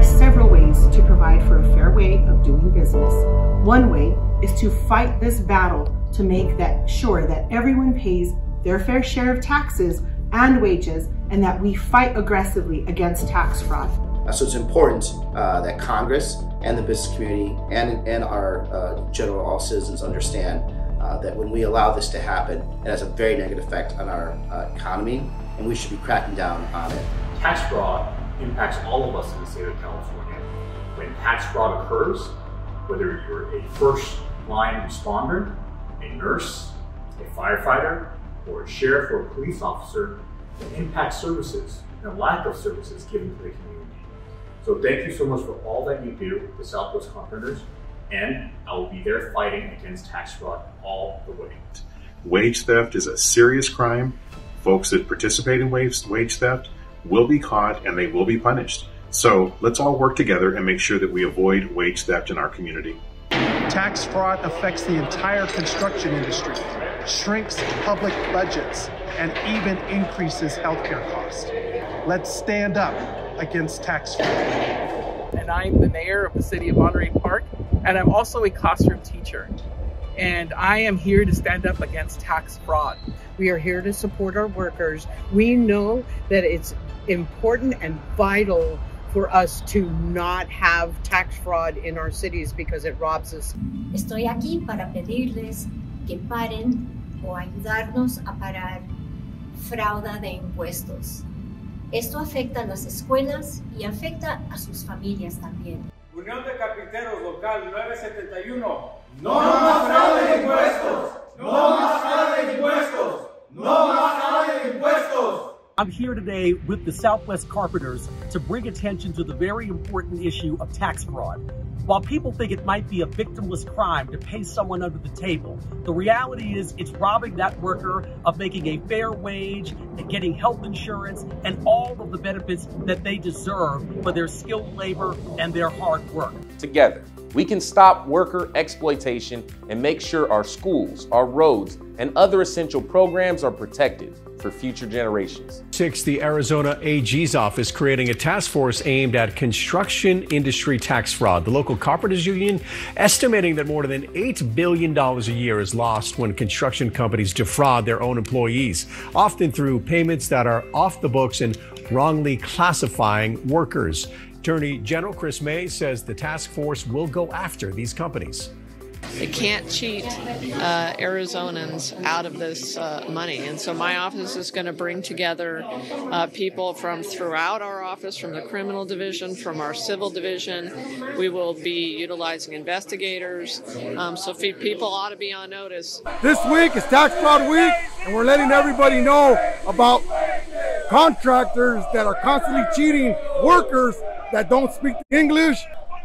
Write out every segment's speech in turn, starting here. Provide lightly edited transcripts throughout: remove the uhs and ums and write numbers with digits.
several ways to provide for a fair way of doing business. One way is to fight this battle to make sure that everyone pays their fair share of taxes and wages, and that we fight aggressively against tax fraud. So it's important that Congress and the business community and our general all citizens understand that when we allow this to happen, it has a very negative effect on our economy, and we should be cracking down on it. Tax fraud impacts all of us in the state of California. When tax fraud occurs, whether you're a first-line responder, a nurse, a firefighter, or a sheriff or a police officer, it impacts services and a lack of services given to the community. So thank you so much for all that you do with Southwest Carpenters, and I will be there fighting against tax fraud all the way. Wage theft is a serious crime. Folks that participate in wage theft will be caught and they will be punished. So let's all work together and make sure that we avoid wage theft in our community. Tax fraud affects the entire construction industry, shrinks public budgets, and even increases healthcare costs. Let's stand up against tax fraud. And I'm the mayor of the city of Monterey Park, and I'm also a classroom teacher. And I am here to stand up against tax fraud. We are here to support our workers. We know that it's important and vital for us to not have tax fraud in our cities because it robs us. Estoy aquí para pedirles que paren o ayudarnos a parar fraude de impuestos. Esto afecta a las escuelas y afecta a sus familias también. Unión de Carpinteros Local 971. No más fraude de impuestos. No más fraude de impuestos. No más fraude de impuestos. I'm here today with the Southwest Carpenters to bring attention to the very important issue of tax fraud. While people think it might be a victimless crime to pay someone under the table, the reality is it's robbing that worker of making a fair wage and getting health insurance and all of the benefits that they deserve for their skilled labor and their hard work. Together, we can stop worker exploitation and make sure our schools, our roads, and other essential programs are protected for future generations. The Arizona AG's office creating a task force aimed at construction industry tax fraud. The local carpenters union estimating that more than $8 billion a year is lost when construction companies defraud their own employees, often through payments that are off the books and wrongly classifying workers. Attorney General Chris May says the task force will go after these companies. They can't cheat Arizonans out of this money. And so my office is going to bring together people from throughout our office, from the criminal division, from our civil division. We will be utilizing investigators. So people ought to be on notice. This week is Tax Fraud Week, and we're letting everybody know about contractors that are constantly cheating workers that don't speak English.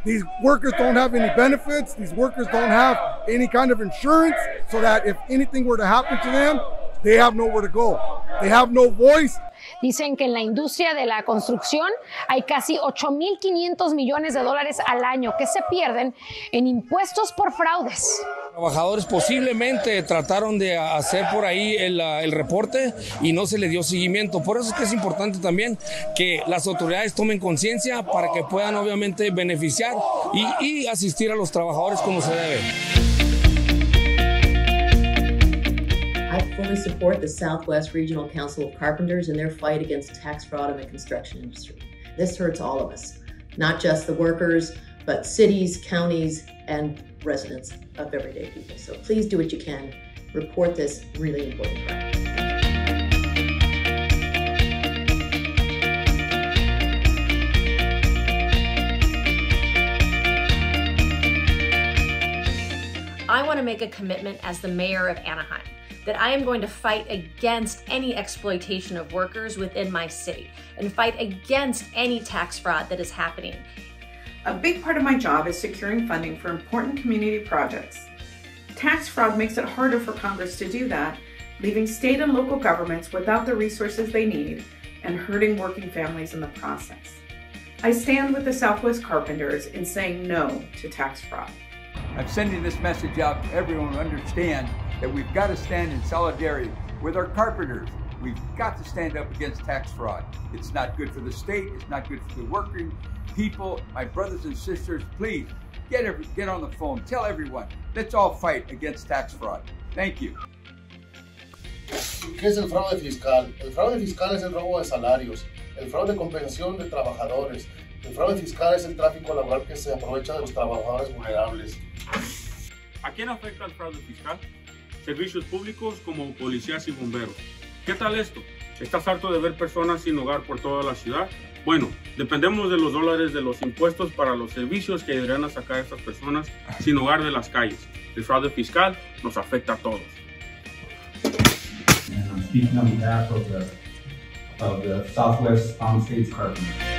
These workers don't have any benefits. These workers don't have any kind of insurance, so that if anything were to happen to them, they have nowhere to go. They have no voice. Dicen que en la industria de la construcción hay casi 8.500 millones de dólares al año que se pierden en impuestos por fraudes. Trabajadores posiblemente trataron de hacer por ahí el reporte y no se le dio seguimiento. Por eso es que es importante también que las autoridades tomen conciencia para que puedan obviamente beneficiar y asistir a los trabajadores como se debe. I fully support the Southwest Regional Council of Carpenters in their fight against tax fraud in the construction industry. This hurts all of us, not just the workers, but cities, counties, and residents of everyday people. So please do what you can. Report this really important crime. I want to make a commitment as the mayor of Anaheim that I am going to fight against any exploitation of workers within my city and fight against any tax fraud that is happening. A big part of my job is securing funding for important community projects. Tax fraud makes it harder for Congress to do that, leaving state and local governments without the resources they need and hurting working families in the process. I stand with the Southwest Carpenters in saying no to tax fraud. I'm sending this message out to everyone to understand that we've got to stand in solidarity with our carpenters, We've got to stand up against tax fraud. It's not good for the state. It's not good for the working people. My brothers and sisters, please get on the phone. Tell everyone. Let's all fight against tax fraud. Thank you. ¿Qué es el fraude fiscal? El fraude fiscal es el robo de salarios, el fraude de compensación de trabajadores. El fraude fiscal es el tráfico laboral que se aprovecha de los trabajadores vulnerables. ¿A quién afecta el fraude fiscal? Servicios públicos como policías y bomberos. ¿Qué tal esto? ¿Estás harto de ver personas sin hogar por toda la ciudad? Bueno, dependemos de los dólares de los impuestos para los servicios que deberán sacar a estas personas sin hogar de las calles. El fraude fiscal nos afecta a todos. And I'm speaking on behalf of the Southwest States Carpenters.